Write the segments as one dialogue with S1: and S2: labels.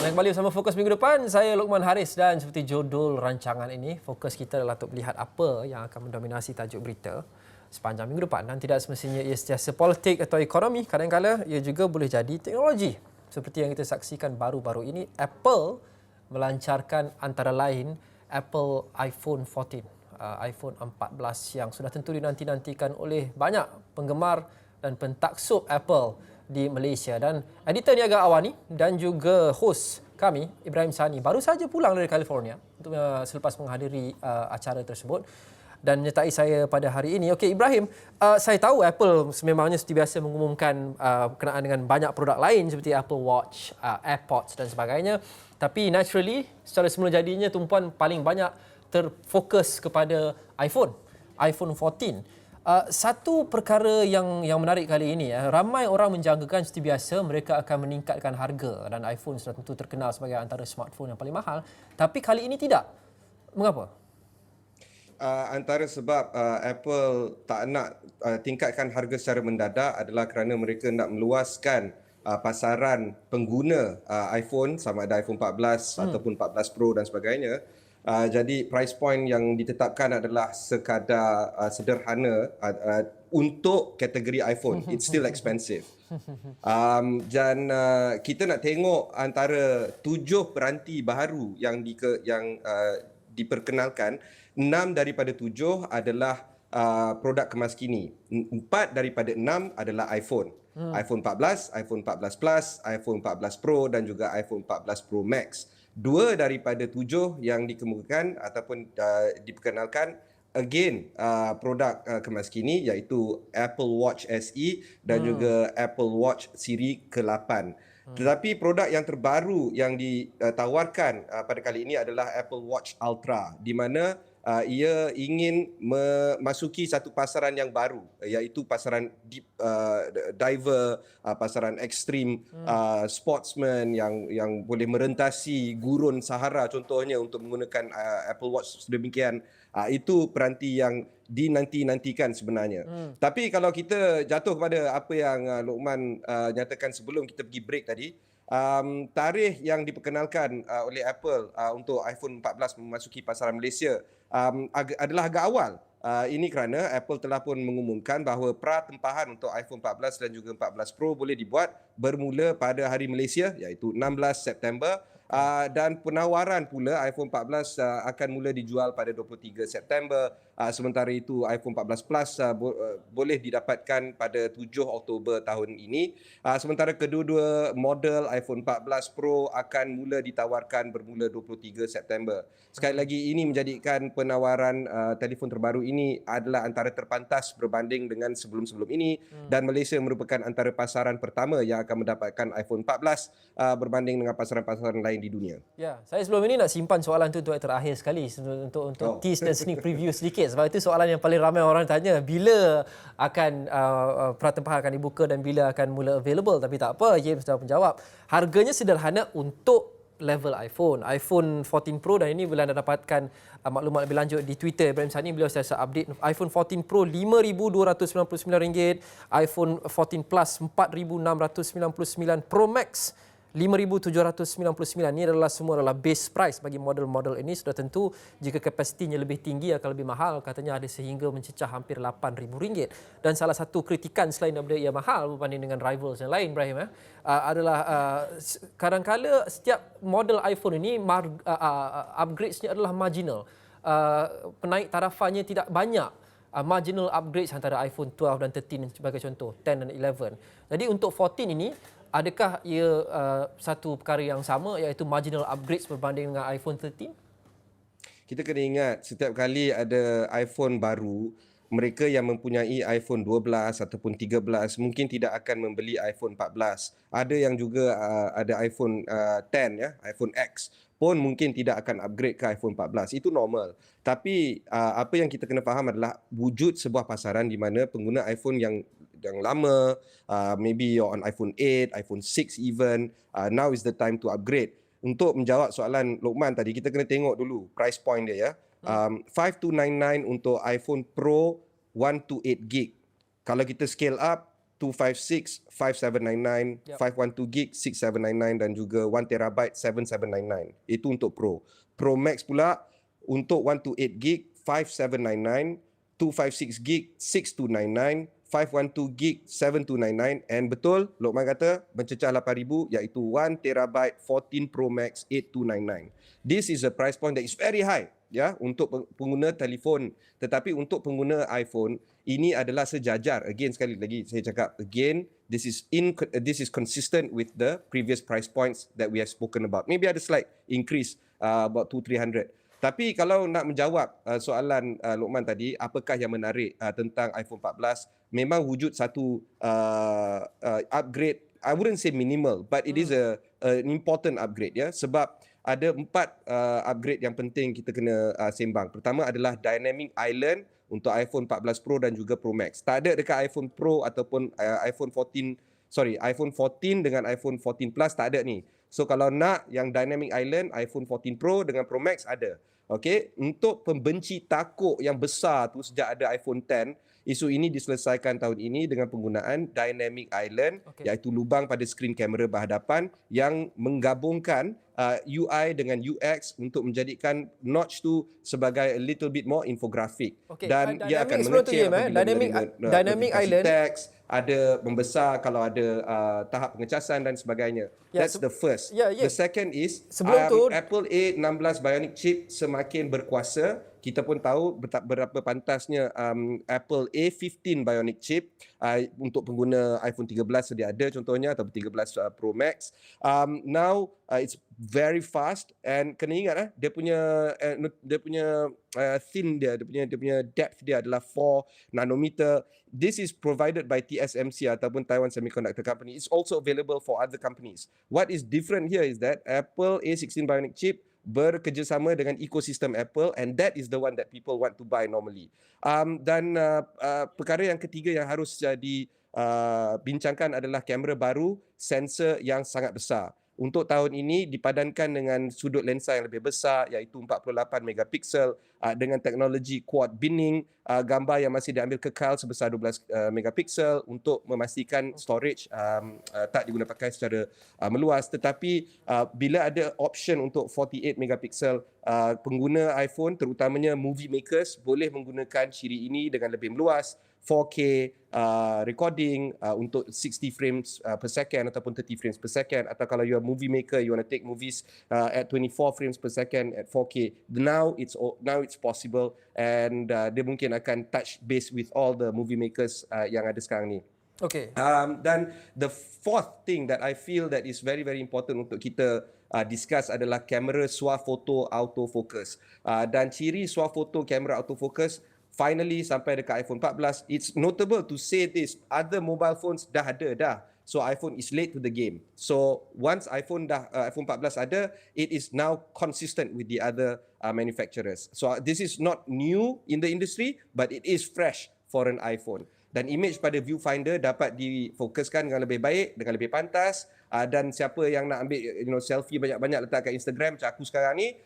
S1: Dan kembali bersama Fokus minggu depan, saya Lokman Haris dan seperti judul rancangan ini, fokus kita adalah untuk melihat apa yang akan mendominasi tajuk berita sepanjang minggu depan. Dan tidak semestinya ia sentiasa politik atau ekonomi, kadang-kadang ia juga boleh jadi teknologi. Seperti yang kita saksikan baru-baru ini, Apple melancarkan antara lain Apple iPhone 14, iPhone 14 yang sudah tentu dinanti-nantikan oleh banyak penggemar dan pentaksub Apple di Malaysia. Dan editor Niaga Awani dan juga host kami, Ibrahim Sani, baru saja pulang dari California untuk selepas menghadiri acara tersebut dan menyertai saya pada hari ini. Okey Ibrahim, saya tahu Apple sememangnya seperti biasa mengumumkan berkenaan dengan banyak produk lain seperti Apple Watch, AirPods dan sebagainya. Tapi naturally, secara semula jadinya tumpuan paling banyak terfokus kepada iPhone 14. Satu perkara yang menarik kali ini, ramai orang menjangkakan seperti biasa mereka akan meningkatkan harga dan iPhone sudah tentu terkenal sebagai antara smartphone yang paling mahal. Tapi kali ini tidak. Mengapa?
S2: Antara sebab Apple tak nak tingkatkan harga secara mendadak adalah kerana mereka nak meluaskan pasaran pengguna iPhone, sama ada iPhone 14 ataupun 14 Pro dan sebagainya. Jadi price point yang ditetapkan adalah sekadar sederhana untuk kategori iPhone. It's still expensive. Dan kita nak tengok antara 7 peranti baru yang diperkenalkan, 6 daripada 7 adalah produk kemas kini. 4 daripada 6 adalah iPhone. iPhone 14, iPhone 14 Plus, iPhone 14 Pro dan juga iPhone 14 Pro Max. 2 daripada 7 yang dikemukakan ataupun diperkenalkan again produk kemas kini, iaitu Apple Watch SE dan juga Apple Watch siri ke-8. Tetapi produk yang terbaru yang ditawarkan pada kali ini adalah Apple Watch Ultra, di mana ia ingin memasuki satu pasaran yang baru, iaitu pasaran deep diver, pasaran ekstrim, sportsman yang boleh merentasi gurun Sahara contohnya untuk menggunakan Apple Watch sedemikian. Itu peranti yang dinanti-nantikan sebenarnya. Tapi kalau kita jatuh kepada apa yang Lokman nyatakan sebelum kita pergi break tadi, tarikh yang diperkenalkan oleh Apple untuk iPhone 14 memasuki pasaran Malaysia adalah agak awal. Ini kerana Apple telah pun mengumumkan bahawa pra-tempahan untuk iPhone 14 dan juga 14 Pro boleh dibuat bermula pada hari Malaysia, iaitu 16 September. Dan penawaran pula iPhone 14 akan mula dijual pada 23 September. Sementara itu iPhone 14 Plus boleh didapatkan pada 7 Oktober tahun ini. Sementara kedua-dua model iPhone 14 Pro akan mula ditawarkan bermula 23 September. Sekali lagi, ini menjadikan penawaran telefon terbaru ini adalah antara terpantas berbanding dengan sebelum-sebelum ini, dan Malaysia merupakan antara pasaran pertama yang akan mendapatkan iPhone 14 berbanding dengan pasaran-pasaran lain di dunia.
S1: Ya, saya sebelum ini nak simpan soalan tu untuk terakhir sekali untuk tease dan sneak preview sedikit, sebab itu soalan yang paling ramai orang tanya, bila akan pra-tempahan akan dibuka dan bila akan mula available. Tapi tak apa, James dah menjawab. Harganya sederhana untuk level iPhone 14 Pro, dan ini bila anda dapatkan maklumat lebih lanjut di Twitter Ibrahim Sani, beliau sentiasa update. iPhone 14 Pro RM5,299, iPhone 14 Plus RM4,699, Pro Max RM5,799. Ini semua adalah base price bagi model-model ini. Sudah tentu jika kapasitinya lebih tinggi akan lebih mahal. Katanya ada sehingga mencecah hampir RM8,000. Dan salah satu kritikan selain daripada ia mahal berbanding dengan rivals yang lain, Ibrahim, adalah kadang-kala setiap model iPhone ini upgrades-nya adalah marginal. Penaik tarafannya tidak banyak. Marginal upgrades antara iPhone 12 dan 13 sebagai contoh, 10 dan 11. Jadi untuk 14 ini, adakah ia satu perkara yang sama, iaitu marginal upgrades berbanding dengan iPhone 13?
S2: Kita kena ingat, setiap kali ada iPhone baru, mereka yang mempunyai iPhone 12 ataupun 13 mungkin tidak akan membeli iPhone 14. Ada yang juga ada iPhone 10, iPhone X pun mungkin tidak akan upgrade ke iPhone 14. Itu normal. Tapi apa yang kita kena faham adalah wujud sebuah pasaran di mana pengguna iPhone yang lama, maybe you're on iPhone 8, iPhone 6 even, now is the time to upgrade. Untuk menjawab soalan Lokman tadi, kita kena tengok dulu price point dia, 5299 untuk iPhone Pro 128GB. Kalau kita scale up, 256 5799,
S1: Yep.
S2: 512 gig 6799 dan juga 1 terabyte 7799. Itu untuk Pro. Pro Max pula untuk 128 gig 5799, 256 gig 6299, 512 gig 7299, and betul Lokman kata mencecah 8000 iaitu 1 terabyte 14 Pro Max 8299. This is a price point that is very high ya untuk pengguna telefon, tetapi untuk pengguna iPhone ini adalah sejajar. Again, sekali lagi saya cakap again, this is consistent with the previous price points that we have spoken about. Maybe ada slight increase about 2-300. Tapi kalau nak menjawab soalan Lokman tadi, apakah yang menarik tentang iPhone 14, memang wujud satu upgrade. I wouldn't say minimal, but it is an important upgrade ya, sebab ada 4 upgrade yang penting kita kena sembang. Pertama adalah Dynamic Island untuk iPhone 14 Pro dan juga Pro Max. Tak ada dekat iPhone Pro ataupun iPhone 14 dengan iPhone 14 Plus tak ada ni. So kalau nak yang Dynamic Island, iPhone 14 Pro dengan Pro Max ada. Okey, untuk pembenci takuk yang besar tu sejak ada iPhone 10, isu ini diselesaikan tahun ini dengan penggunaan Dynamic Island, iaitu lubang pada skrin kamera berhadapan yang menggabungkan UI dengan UX untuk menjadikan notch tu sebagai a little bit more infographic. Dan ia akan mengecil
S1: Dynamic Island
S2: teks, ada membesar kalau ada tahap pengecasan dan sebagainya. That's the first. The second is Apple A16 Bionic chip semakin berkuasa. Kita pun tahu berapa pantasnya Apple A15 Bionic chip untuk pengguna iPhone 13 sedia ada contohnya, atau 13 Pro Max. Now it's very fast, and kena ingat dia punya thin dia punya depth dia adalah 4 nanometer. This is provided by TSMC ataupun Taiwan Semiconductor Company. It's also available for other companies. What is different here is that Apple A16 Bionic chip bekerjasama dengan ekosistem Apple, and that is the one that people want to buy normally. Dan perkara yang ketiga yang harus dibincangkan adalah kamera baru, sensor yang sangat besar. Untuk tahun ini dipadankan dengan sudut lensa yang lebih besar iaitu 48 megapiksel dengan teknologi quad binning, gambar yang masih diambil kekal sebesar 12 megapiksel untuk memastikan storage tak digunakan pakai secara meluas. Tetapi bila ada option untuk 48 megapiksel, pengguna iPhone terutamanya movie makers boleh menggunakan ciri ini dengan lebih meluas, 4K recording untuk 60 frames per second ataupun 30 frames per second, atau kalau you are movie maker, you want to take movies at 24 frames per second at 4K, now it's possible, and dia mungkin akan touch base with all the movie makers yang ada sekarang ni. Dan the fourth thing that I feel that is very very important untuk kita discuss adalah kamera swafoto autofocus. Dan ciri swafoto kamera autofocus finally sampai dekat iPhone 14. It's notable to say this, other mobile phones dah ada dah. So iPhone is late to the game. So once iPhone 14 ada, it is now consistent with the other manufacturers. So this is not new in the industry, but it is fresh for an iPhone. Dan image pada viewfinder dapat difokuskan dengan lebih baik, dengan lebih pantas, dan siapa yang nak ambil selfie banyak-banyak letak kat Instagram macam aku sekarang ni,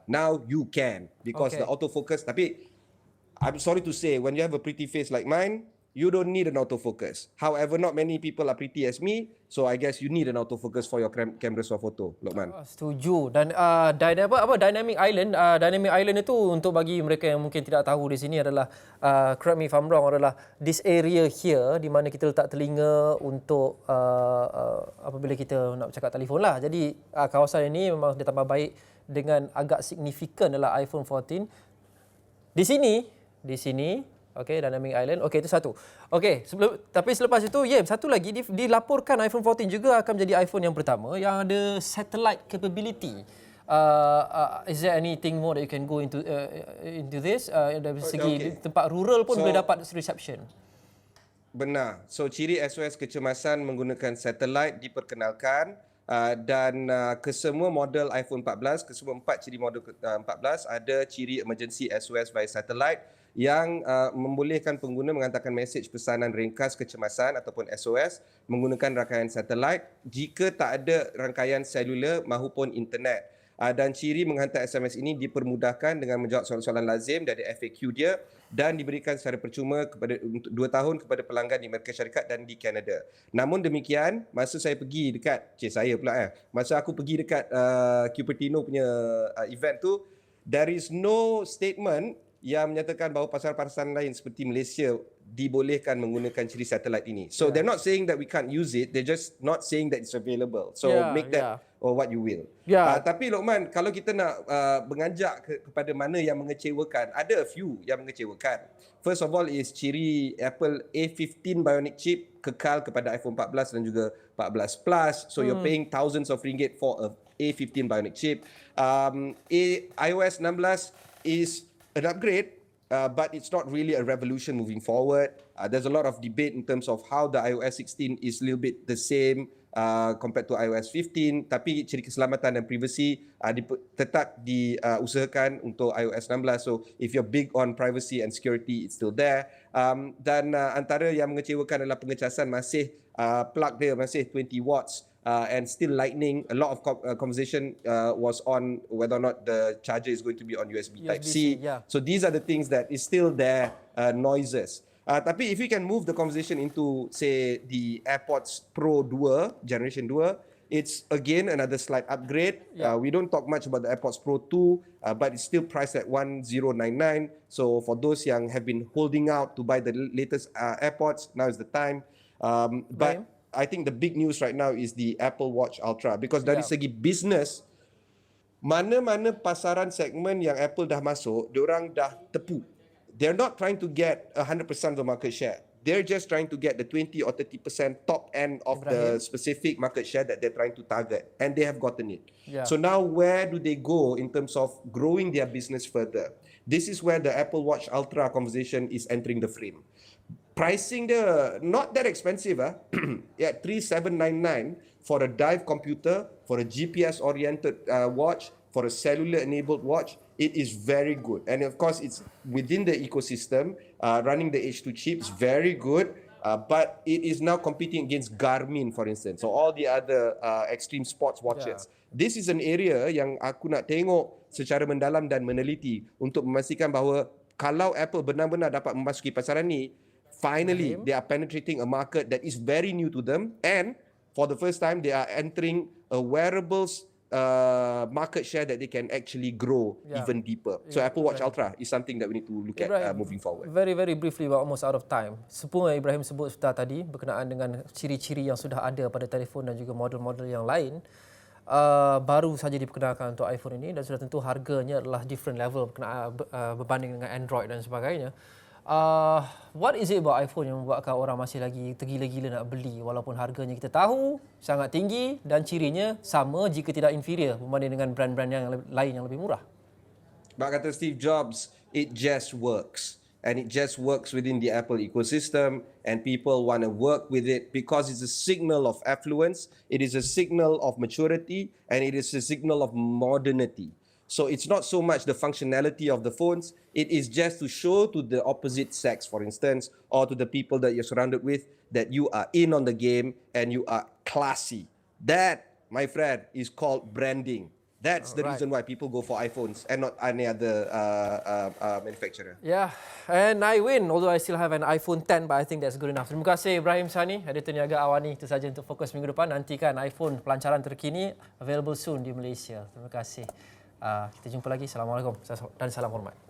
S2: now you can, because the autofocus. Tapi I'm sorry to say, when you have a pretty face like mine, you don't need an autofocus. However, not many people are pretty as me, so I guess you need an autofocus for your camera swafoto, Lokman.
S1: Setuju. Dan Dynamic Island, Dynamic Island itu untuk bagi mereka yang mungkin tidak tahu di sini adalah, correct me if I'm wrong, adalah this area here di mana kita letak telinga untuk apabila kita nak bercakap telefon lah. Jadi kawasan ini memang dia tambah baik dengan agak signifikan adalah iPhone 14. Di sini, okey, Dynamic Island. Okey, itu satu. Okey, tapi selepas itu, satu lagi dilaporkan iPhone 14 juga akan menjadi iPhone yang pertama yang ada satellite capability. Is there anything more that you can go into this? Dari segi tempat rural pun boleh dapat reception.
S2: Benar. So ciri SOS kecemasan menggunakan satellite diperkenalkan. Dan kesemua model iPhone 14, kesemua 4 ciri model 14 ada ciri emergency SOS via satellite yang membolehkan pengguna menghantarkan mesej pesanan ringkas kecemasan ataupun SOS menggunakan rangkaian satellite jika tak ada rangkaian selular mahupun internet. Dan ciri menghantar SMS ini dipermudahkan dengan menjawab soalan-soalan lazim dari FAQ dia dan diberikan secara percuma kepada untuk 2 tahun kepada pelanggan di Amerika Syarikat dan di Kanada. Namun demikian, masa saya pergi dekat, masa aku pergi dekat Cupertino punya event tu, there is no statement yang menyatakan bahawa pasaran-pasaran lain seperti Malaysia dibolehkan menggunakan ciri satelit ini. So they're not saying that we can't use it, they're just not saying that it's available. So make that or what you will. Tapi Lokman, kalau kita nak mengajak kepada mana yang mengecewakan, ada a few yang mengecewakan. First of all is ciri Apple A15 Bionic chip kekal kepada iPhone 14 dan juga 14 Plus. So you're paying thousands of ringgit for a A15 Bionic chip. iOS 16 is an upgrade, but it's not really a revolution moving forward. There's a lot of debate in terms of how the iOS 16 is a little bit the same compared to iOS 15, tapi ciri keselamatan dan privacy tetap diusahakan untuk iOS 16. So if you're big on privacy and security, it's still there. Dan antara yang mengecewakan adalah pengecasan masih plug dia masih 20 watts. And still lightning. A lot of conversation was on whether or not the charger is going to be on USB Type-C. So these are the things that is still there, noises. Tapi if we can move the conversation into, say, the AirPods Pro 2, Generation 2, it's again another slight upgrade. We don't talk much about the AirPods Pro 2, but it's still priced at 1099. So for those yang have been holding out to buy the latest AirPods, now is the time. But I think the big news right now is the Apple Watch Ultra, because dari segi business, mana-mana pasaran segmen yang Apple dah masuk, diorang dah tepu. They're not trying to get 100% of the market share. They're just trying to get the 20 or 30% top end of the specific market share that they're trying to target, and they have gotten it. So now where do they go in terms of growing their business further? This is where the Apple Watch Ultra conversation is entering the frame. Pricing dia not that expensive, yeah, 3799 for a dive computer, for a GPS oriented watch, for a cellular enabled watch. It is very good, and of course it's within the ecosystem, running the H2 chips, very good. But it is now competing against Garmin, for instance, so all the other extreme sports watches. This is an area yang aku nak tengok secara mendalam dan meneliti untuk memastikan bahawa kalau Apple benar-benar dapat memasuki pasaran ni, finally they are penetrating a market that is very new to them, and for the first time they are entering a wearables market share that they can actually grow even deeper. So Apple Watch Ultra is something that we need to look at moving forward.
S1: Very briefly, we're almost out of time. Semua yang Ibrahim sebut sudah tadi berkenaan dengan ciri-ciri yang sudah ada pada telefon dan juga model-model yang lain, baru saja diperkenalkan untuk iPhone ini, dan sudah tentu harganya adalah different level berbanding dengan Android dan sebagainya. What is it about iPhone yang membuatkan orang masih lagi tergila-gila nak beli walaupun harganya kita tahu sangat tinggi dan cirinya sama jika tidak inferior berbanding dengan brand-brand yang lain yang lebih murah?
S2: Bak kata Steve Jobs, it just works. And it just works within the Apple ecosystem, and people want to work with it because it's a signal of affluence, it is a signal of maturity, and it is a signal of modernity. So it's not so much the functionality of the phones, it is just to show to the opposite sex, for instance, or to the people that you're surrounded with, that you are in on the game and you are classy. That, my friend, is called branding. That's the reason why people go for iPhones and not any other manufacturer.
S1: Yeah, and I win, although I still have an iPhone 10, but I think that's good enough. Terima kasih Ibrahim Sani, editor Niaga Awani. Itu saja untuk Fokus minggu depan. Nantikan iPhone pelancaran terkini available soon di Malaysia. Terima kasih. Kita jumpa lagi. Assalamualaikum dan salam hormat.